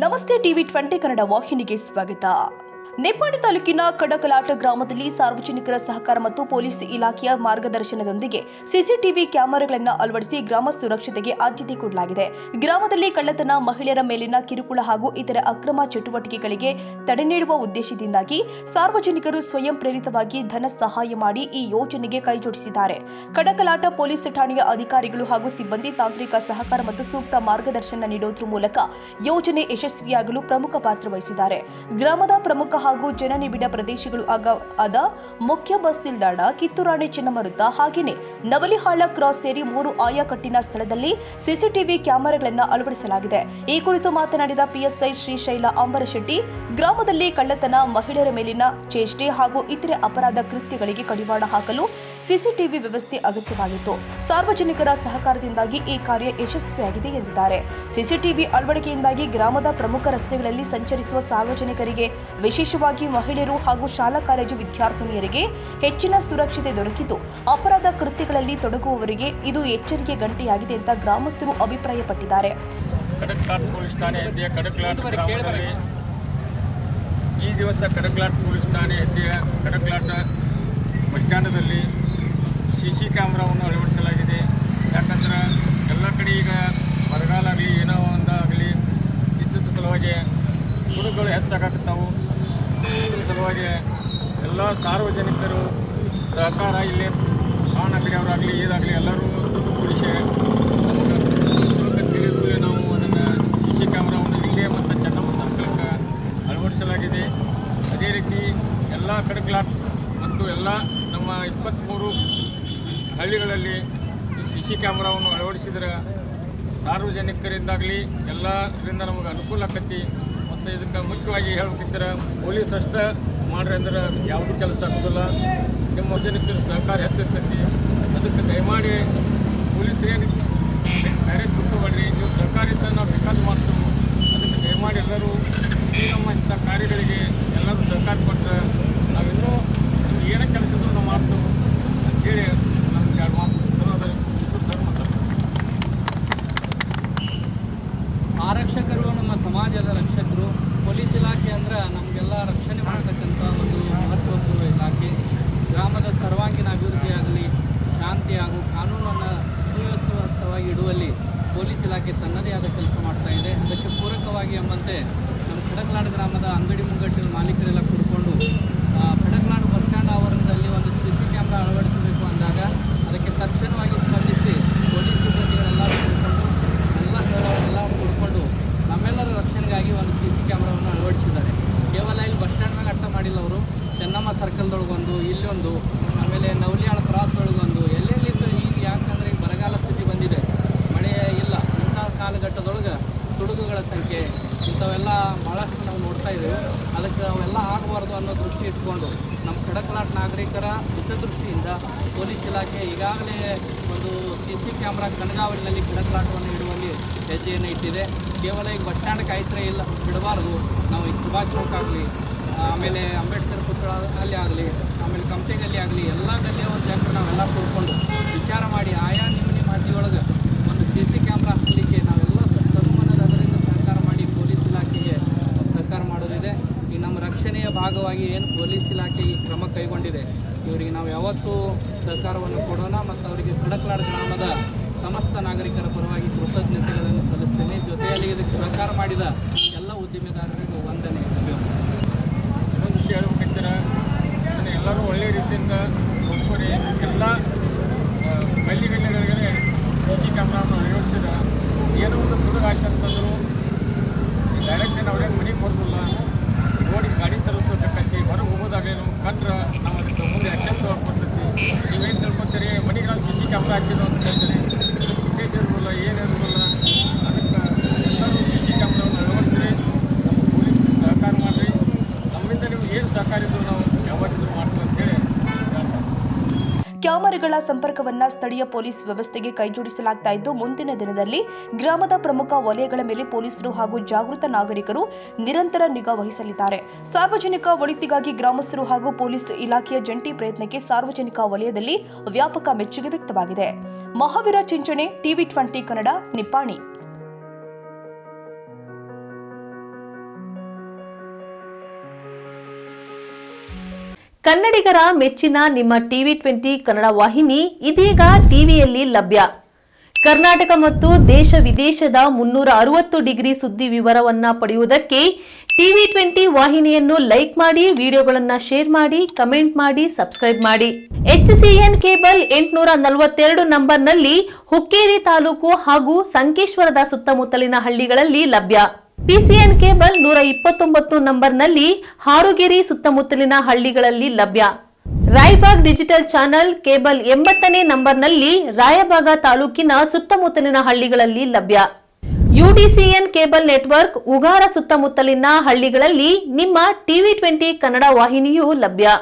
ನಮಸ್ತೆ ಟಿವಿ20 ಕನ್ನಡ ವಾಹಿನಿಗೆ ಸ್ವಾಗತ. ನಿಪ್ಪಾಣಿ ತಾಲೂಕಿನ ಕಡಕಲಾಟ ಗ್ರಾಮದಲ್ಲಿ ಸಾರ್ವಜನಿಕರ ಸಹಕಾರ ಮತ್ತು ಪೊಲೀಸ್ ಇಲಾಖೆಯ ಮಾರ್ಗದರ್ಶನದೊಂದಿಗೆ ಸಿಸಿಟಿವಿ ಕ್ಯಾಮೆರಾಗಳನ್ನು ಅಳವಡಿಸಿ ಗ್ರಾಮ ಸುರಕ್ಷತೆಗೆ ಆದ್ಯತೆ ಕೊಡಲಾಗಿದೆ. ಗ್ರಾಮದಲ್ಲಿ ಕಳ್ಳತನ, ಮಹಿಳೆಯರ ಮೇಲಿನ ಕಿರುಕುಳ ಹಾಗೂ ಇತರ ಅಕ್ರಮ ಚಟುವಟಿಕೆಗಳಿಗೆ ತಡೆ ನೀಡುವ ಉದ್ದೇಶದಿಂದಾಗಿ ಸಾರ್ವಜನಿಕರು ಸ್ವಯಂ ಪ್ರೇರಿತವಾಗಿ ಧನ ಸಹಾಯ ಮಾಡಿ ಈ ಯೋಜನೆಗೆ ಕೈಜೋಡಿಸಿದ್ದಾರೆ. ಕಡಕಲಾಟ ಪೊಲೀಸ್ ಠಾಣೆಯ ಅಧಿಕಾರಿಗಳು ಹಾಗೂ ಸಿಬ್ಬಂದಿ ತಾಂತ್ರಿಕ ಸಹಕಾರ ಮತ್ತು ಸೂಕ್ತ ಮಾರ್ಗದರ್ಶನ ನೀಡುವುದರ ಮೂಲಕ ಯೋಜನೆ ಯಶಸ್ವಿಯಾಗಲು ಪ್ರಮುಖ ಪಾತ್ರ ವಹಿಸಿದ್ದಾರೆ. ಗ್ರಾಮದ ಪ್ರಮುಖ ಹಾಗೂ ಜನನಿಬಿಡ ಪ್ರದೇಶಗಳು ಆದ ಮುಖ್ಯ ಬಸ್ ನಿಲ್ದಾಣ, ಕಿತ್ತೂರಾಣಿ ಚೆನ್ನಮ್ಮ ವೃತ್ತ ಹಾಗೆಯೇ ನವಲಿಹಾಳ ಕ್ರಾಸ್ ಸೇರಿ 3 ಆಯಾಕಟ್ಟಿನ ಸ್ಥಳದಲ್ಲಿ ಸಿಸಿಟಿವಿ ಕ್ಯಾಮೆರಾಗಳನ್ನು ಅಳವಡಿಸಲಾಗಿದೆ. ಈ ಕುರಿತು ಮಾತನಾಡಿದ ಪಿಎಸ್ಐ ಶ್ರೀಶೈಲ ಅಂಬರಶೆಟ್ಟಿ, ಗ್ರಾಮದಲ್ಲಿ ಕಳ್ಳತನ, ಮಹಿಳೆಯರ ಮೇಲಿನ ಚೇಷ್ಟೆ ಹಾಗೂ ಇತರೆ ಅಪರಾಧ ಕೃತ್ಯಗಳಿಗೆ ಕಡಿವಾಣ ಹಾಕಲು ಸಿಸಿಟಿವಿ ವ್ಯವಸ್ಥೆ ಅಗತ್ಯವಾಗಿತ್ತು. ಸಾರ್ವಜನಿಕರ ಸಹಕಾರದಿಂದಾಗಿ ಈ ಕಾರ್ಯ ಯಶಸ್ವಿಯಾಗಿದೆ ಎಂದಿದ್ದಾರೆ. ಸಿಸಿಟಿವಿ ಅಳವಡಿಕೆಯಿಂದಾಗಿ ಗ್ರಾಮದ ಪ್ರಮುಖ ರಸ್ತೆಗಳಲ್ಲಿ ಸಂಚರಿಸುವ ಸಾರ್ವಜನಿಕರಿಗೆ, ವಿಶೇಷವಾಗಿ ಮಹಿಳೆಯರು ಹಾಗೂ ಶಾಲಾ ಕಾಲೇಜು ವಿದ್ಯಾರ್ಥಿನಿಯರಿಗೆ ಹೆಚ್ಚಿನ ಸುರಕ್ಷತೆ ದೊರಕಿದ್ದು, ಅಪರಾಧ ಕೃತ್ಯಗಳಲ್ಲಿ ತೊಡಗುವವರಿಗೆ ಇದು ಎಚ್ಚರಿಕೆ ಗಂಟೆಯಾಗಿದೆ ಅಂತ ಗ್ರಾಮಸ್ಥರು ಅಭಿಪ್ರಾಯಪಟ್ಟಿದ್ದಾರೆ. ಕಡಕಲಾಟ ಪೊಲೀಸ್ ಠಾಣೆ ಹೆದ್ದೆಯ ಕಡಕಲಾಟ ಗ್ರಾಮದಲ್ಲಿ ಈ ದಿವಸ ಕಡಕಲಾಟ ಪೊಲೀಸ್ ಠಾಣೆ ಹೆದ್ದೆಯ ಕಡಕಲಾಟ ಬಸ್ ಸ್ಟ್ಯಾಂಡಲ್ಲಿ ಸಿಸಿ ಕ್ಯಾಮ್ರಾವನ್ನು ಅಳವಡಿಸಲಾಗಿದೆ. ಯಾಕಂದ್ರೆ ಎಲ್ಲ ಕಡೆ ಈಗ ಬರಗಾಲ ಆಗಲಿ ಏನೋ ಒಂದಾಗಲಿ ವಿದ್ಯುತ್ ಸಲುವಾಗಿ ಹುಡುಗಗಳು ಹೆಚ್ಚಾಗತ್ತಾವು. ಇದ್ರ ಸಲುವಾಗಿ ಎಲ್ಲ ಸಾರ್ವಜನಿಕರು ಸಹಕಾರ, ಇಲ್ಲಿ ವಾಹನ ಕಡೆಯವರಾಗಲಿ ಇದಾಗಲಿ ಎಲ್ಲರೂ ಕೂಡಿಸಿ ಸ್ವಲ್ಪ ತಿಳಿದು ನಾವು ಅದನ್ನು ಸಿಸಿ ಕ್ಯಾಮ್ರಾವನ್ನು ಇಲ್ಲೇ ಮತ್ತು ಚೆನ್ನಮ್ಮ ಸರ್ಕಲ್ಗೆ ಅಳವಡಿಸಲಾಗಿದೆ. ಅದೇ ರೀತಿ ಎಲ್ಲ ಕಡಕಲಾಟ ಮತ್ತು ಎಲ್ಲ ನಮ್ಮ 23 ಹಳ್ಳಿಗಳಲ್ಲಿ ಸಿಸಿ ಕ್ಯಾಮ್ರಾವನ್ನು ಅಳವಡಿಸಿದರೆ ಸಾರ್ವಜನಿಕರಿಂದಾಗಲಿ ಎಲ್ಲರಿಂದ ನಮಗೆ ಅನುಕೂಲ ಆಕತಿ. ಮತ್ತು ಇದಕ್ಕೆ ಮುಖ್ಯವಾಗಿ ಹೇಳ್ಬೇಕಿದ್ರೆ ಪೊಲೀಸ್ ಅಷ್ಟೇ ಮಾಡ್ರಿ ಅಂದ್ರೆ ಯಾವುದೂ ಕೆಲಸ ಆಗೋದಿಲ್ಲ. ನಿಮ್ಮ ಸಾರ್ವಜನಿಕರ ಸಹಕಾರ ಹೆಚ್ಚಿರ್ತೈತಿ. ಅದಕ್ಕೆ ದಯಮಾಡಿ ಪೊಲೀಸರೇನು ಬೇರೆ ಬಿಟ್ಟುಕೊಡ್ರಿ, ನೀವು ಸರ್ಕಾರದಿಂದ ನಾವು ಬೇಕಾದ ಮಾಡ್ತೇವೆ. ಅದಕ್ಕೆ ದಯಮಾಡಿ ಎಲ್ಲರೂ ಈ ನಮ್ಮ ಇಂಥ ಕಾರ್ಯಗಳಿಗೆ ಎಲ್ಲರೂ ಸಹಕಾರ ಕೊಟ್ಟರೆ ನಾವಿನ್ನೂ ನಮ್ಗೆ ಏನೇ ಕೆಲಸ ಇದ್ರೂ ನಾವು ಮಾಡ್ತೇವೆ ಅಂತೇಳಿ ನಮ್ಗೆ 2 ಮಾತು ಸರ್ ಮಾತಾಡ್ತೀವಿ. ಆರಕ್ಷಕರು ನಮ್ಮ ಸಮಾಜದ ರಕ್ಷಕರು. ಪೊಲೀಸ್ ಇಲಾಖೆ ಅಂದರೆ ನಮಗೆಲ್ಲ ರಕ್ಷಣೆ ಮಾಡ್ತಕ್ಕಂಥ ಒಂದು ಮಹತ್ವಪೂರ್ಣ ಇಲಾಖೆ. ಗ್ರಾಮದ ಸರ್ವಾಂಗೀಣ ಅಭಿವೃದ್ಧಿಯಾಗಲಿ, ಶಾಂತಿ ಹಾಗೂ ಕಾನೂನನ್ನು ಸುವ್ಯವಸ್ಥಿತವಾಗಿ ಇಡುವಲ್ಲಿ ಪೊಲೀಸ್ ಇಲಾಖೆ ತನ್ನದೇ ಆದ ಕೆಲಸ ಮಾಡ್ತಾ ಇದೆ. ಅದಕ್ಕೆ ಪೂರಕವಾಗಿ ಎಂಬಂತೆ ನಮ್ಮ ಕಡಕಲಾಟ ಗ್ರಾಮದ ಅಂಗಡಿ ಮುಂಗಟ್ಟಿನ ಮಾಲೀಕರೆಲ್ಲ ಕೂಡಿಕೊಂಡು ಕಡಕಲಾಟ ಬಸ್ ಸ್ಟ್ಯಾಂಡ್ ಆವರಣದಲ್ಲಿ ಒಂದು ಸಿಸಿ ಕ್ಯಾಮ್ರಾ ಅಳವಡಿಸಬೇಕು ಅಂದಾಗ ಅದಕ್ಕೆ ತಕ್ಷಣವಾಗಿ ಸ್ಪಂದಿಸಿ ಪೊಲೀಸ್ ಸಿಬ್ಬಂದಿಗಳೆಲ್ಲರೂ ಕೂಡಿಕೊಂಡು ನಮ್ಮೆಲ್ಲರ ರಕ್ಷಣೆಗಾಗಿ ಒಂದು ಸಿಸಿ ಕ್ಯಾಮ್ರಾವನ್ನು ಅಳವಡಿಸಿದ್ದಾರೆ. ಕೇವಲ ಇಲ್ಲಿ ಬಸ್ ಸ್ಟ್ಯಾಂಡ್ನಾಗ ಅಟ್ಟ ಮಾಡಿಲ್ಲ ಅವರು, ಚೆನ್ನಮ್ಮ ಸರ್ಕಲ್ದೊಳಗೊಂದು, ಇಲ್ಲೊಂದು, ಆಮೇಲೆ ನವಲಿಹಾಳ ಕ್ರಾಸ್ದೊಳಗೊಂದು, ಎಲ್ಲೆಲ್ಲಿದ್ದು ಈಗ ಯಾಕಂದರೆ ಈಗ ಬರಗಾಲ ಸ್ಥಿತಿ ಬಂದಿದೆ, ಮಳೆ ಇಲ್ಲ. ಇಂಥ ಕಾಲಘಟ್ಟದೊಳಗೆ ತುಡುಗುಗಳ ಸಂಖ್ಯೆ ಇಂಥವೆಲ್ಲ ಭಾಳಷ್ಟು ನಾವು ನೋಡ್ತಾ ಇದ್ದೇವೆ. ಅದಕ್ಕೆ ಅವೆಲ್ಲ ಆಗಬಾರ್ದು ಅನ್ನೋ ದೃಷ್ಟಿ ಇಟ್ಕೊಂಡು ನಮ್ಮ ಕಡಕಲಾಟ ನಾಗರಿಕರ ಹಿತದೃಷ್ಟಿಯಿಂದ ಪೊಲೀಸ್ ಇಲಾಖೆ ಈಗಾಗಲೇ ಒಂದು ಸಿಸಿ ಕ್ಯಾಮ್ರಾ ಕಣ್ಗಾವಲಿನಲ್ಲಿ ಕಡಕಲಾಟವನ್ನು ಇಡುವಲ್ಲಿ ಹೆಜ್ಜೆಯನ್ನು ಇಟ್ಟಿದೆ. ಕೇವಲ ಈಗ ಬಸ್ ಸ್ಟ್ಯಾಂಡ್ ಕಾಯ್ತ್ರೆ ಇಲ್ಲ ಬಿಡಬಾರ್ದು. ನಾವು ಈಗ ಸುಭಾಷ್ ಚೌಕ್ ಆಗಲಿ, ಆಮೇಲೆ ಅಂಬೇಡ್ಕರ್ ಪುತ್ರ ಅಲ್ಲಿ ಆಗಲಿ, ಆಮೇಲೆ ಕಂಪ್ನಿಗಲ್ಲಿ ಆಗಲಿ, ಎಲ್ಲ ಗಲ್ಲಿಯ ಒಂದು ಜನರು ನಾವೆಲ್ಲ ಕೂತ್ಕೊಂಡು ವಿಚಾರ ಮಾಡಿ ಆಯಾ ನಿಮ್ಮ ಹಳ್ಳಿಯೊಳಗೆ ಒಂದು ಸಿಸಿ ಕ್ಯಾಮ್ರಾ ಹಾಕಲಿಕ್ಕೆ ನಾವೆಲ್ಲ ತನ್ಮನದ ಅದರಿಂದ ಸಹಕಾರ ಮಾಡಿ ಪೊಲೀಸ್ ಇಲಾಖೆಗೆ ಸಹಕಾರ ಮಾಡೋದಿದೆ. ಈ ನಮ್ಮ ರಕ್ಷಣೆಯ ಭಾಗವಾಗಿ ಏನು ಪೊಲೀಸ್ ಇಲಾಖೆ ಈ ಕ್ರಮ ಕೈಗೊಂಡಿದೆ, ಇವರಿಗೆ ನಾವು ಯಾವತ್ತೂ ಸಹಕಾರವನ್ನು ಕೊಡೋಣ. ಮತ್ತು ಅವರಿಗೆ ಕಡಕಲಾಟ ಗ್ರಾಮದ ಸಮಸ್ತ ನಾಗರಿಕರ ಪರವಾಗಿ ಕೃತಜ್ಞತೆಗಳನ್ನು ಸಲ್ಲಿಸ್ತೇನೆ. ಜೊತೆಯಲ್ಲಿ ಇದಕ್ಕೆ ಸಹಕಾರ ಮಾಡಿದ ಎಲ್ಲ ಉದ್ದಿಮೆದಾರರಿಗೂ ವಂದನೆ. ಇನ್ನೊಂದು ವಿಷಯ ಹೇಳ್ಬೇಕಿದ್ರೆ ಅದನ್ನು ಎಲ್ಲರೂ ಒಳ್ಳೆಯ ರೀತಿಯಿಂದ ನೋಡ್ಕೊಂಡು ಎಲ್ಲ ಗಲ್ಲಿಗಳಿಗೆ ಸಿಸಿ ಕ್ಯಾಮ್ರಾವನ್ನು ಅಳವಡಿಸಿದ್ರೆ ಏನೋ ಒಂದು ತುಡುಗ ಆಯ್ತಂತಂದ್ರು ಡೈರೆಕ್ಟ್ ಅವ್ರೇನು ಮನೆಗೆ ಬರೋದಿಲ್ಲ, ರೋಡಿಗೆ ಗಾಡಿ ತರಿಸ್ಬೇಕೈತಿ, ಹೊರಗೆ ಹೋಗೋದಾಗಲಿ ನಮ್ಗೆ ಕಂಡ್ರೆ ನಾವು ಅದಕ್ಕೆ ಮುಂದೆ ಆ್ಯಕ್ಷನ್ ತೊಗೊಳ್ಕೊಡ್ತೈತಿ. ನೀವೇನು ತಿಳ್ಕೊತೀರಿ, ಮನೆಗೆ ನಾವು ಸಿಸಿ ಕ್ಯಾಮ್ರಾ ಹಾಕಿದ್ರು ಅಂತ ಹೇಳ್ತೀರಿ, ಫುಟೇಜ್ ಇರೋದಿಲ್ಲ, ಏನಿರೋದಿಲ್ಲ. ಅದಕ್ಕೆ ಎಲ್ಲರೂ ಸಿಸಿ ಕ್ಯಾಮ್ರಾವನ್ನು ಅಳವಡಿಸ್ರಿ, ನಮ್ಮ ಪೊಲೀಸ್ಗೆ ಸಹಕಾರ ಮಾಡಿರಿ. ನಮ್ಮಿಂದ ನಿಮ್ಗೆ ಏನು ಸಹಕಾರ ಇದ್ರು ನಾವು ಯಾವಾಗಿದ್ರು ಮಾಡ್ತೀವಿ ಅಂತೇಳಿ ಹೇಳ್ತಾರೆ. ಕ್ಯಾಮೆರಾಗಳ ಸಂಪರ್ಕವನ್ನ ಸ್ಥಳೀಯ ಪೊಲೀಸ್ ವ್ಯವಸ್ಥೆಗೆ ಕೈಜೋಡಿಸಲಾಗ್ತಾ ಇದ್ದು, ಮುಂದಿನ ದಿನದಲ್ಲಿ ಗ್ರಾಮದ ಪ್ರಮುಖ ವಲಯಗಳ ಮೇಲೆ ಪೊಲೀಸರು ಹಾಗೂ ಜಾಗೃತ ನಾಗರಿಕರು ನಿರಂತರ ನಿಗಾ ವಹಿಸಲಿದ್ದಾರೆ. ಸಾರ್ವಜನಿಕ ಒಳಿತಿಗಾಗಿ ಗ್ರಾಮಸ್ಥರು ಹಾಗೂ ಪೊಲೀಸ್ ಇಲಾಖೆಯ ಜಂಟಿ ಪ್ರಯತ್ನಕ್ಕೆ ಸಾರ್ವಜನಿಕ ವಲಯದಲ್ಲಿ ವ್ಯಾಪಕ ಮೆಚ್ಚುಗೆ ವ್ಯಕ್ತವಾಗಿದೆ. ಮಹಾವೀರ ಚಿಂಚಣೆ, ಟಿವಿ20 ಕನ್ನಡ, ನಿಪ್ಪಾಣಿ. ಕನ್ನಡಿಗರ ಮೆಚ್ಚಿನ ನಿಮ್ಮ ಟಿವಿ 20 ಕನ್ನಡ ವಾಹಿನಿ ಇದೀಗ ಟಿವಿಯಲ್ಲಿ ಲಭ್ಯ. ಕರ್ನಾಟಕ ಮತ್ತು ದೇಶ ವಿದೇಶದ 360 ಡಿಗ್ರಿ ಸುದ್ದಿ ವಿವರವನ್ನ ಪಡೆಯುವುದಕ್ಕೆ ಟಿವಿ 20 ವಾಹಿನಿಯನ್ನು ಲೈಕ್ ಮಾಡಿ, ವಿಡಿಯೋಗಳನ್ನು ಶೇರ್ ಮಾಡಿ, ಕಮೆಂಟ್ ಮಾಡಿ, ಸಬ್ಸ್ಕ್ರೈಬ್ ಮಾಡಿ. HCN ಕೇಬಲ್ 842 ನಂಬರ್ನಲ್ಲಿ ಹುಕ್ಕೇರಿ ತಾಲೂಕು ಹಾಗೂ ಸಂಕೇಶ್ವರದ ಸುತ್ತಮುತ್ತಲಿನ ಹಳ್ಳಿಗಳಲ್ಲಿ ಲಭ್ಯ. PCN ಕೇಬಲ್ 129 ನಂಬರ್ನಲ್ಲಿ ಹಾರುಗೆರೆ ಸುತ್ತಮುತ್ತಲಿನ ಹಳ್ಳಿಗಳಲ್ಲಿ ಲಭ್ಯ. ರಾಯಬಾಗ್ ಡಿಜಿಟಲ್ ಚಾನೆಲ್ ಕೇಬಲ್ 80ನೇ ನಂಬರ್ನಲ್ಲಿ ರಾಯಬಾಗ ತಾಲೂಕಿನ ಸುತ್ತಮುತ್ತಲಿನ ಹಳ್ಳಿಗಳಲ್ಲಿ ಲಭ್ಯ. UDCN ಕೇಬಲ್ ನೆಟ್ವರ್ಕ್ ಉಗಾರ ಸುತ್ತಮುತ್ತಲಿನ ಹಳ್ಳಿಗಳಲ್ಲಿ ನಿಮ್ಮ ಟಿವಿ 20 ಕನ್ನಡ ವಾಹಿನಿಯೂ ಲಭ್ಯ.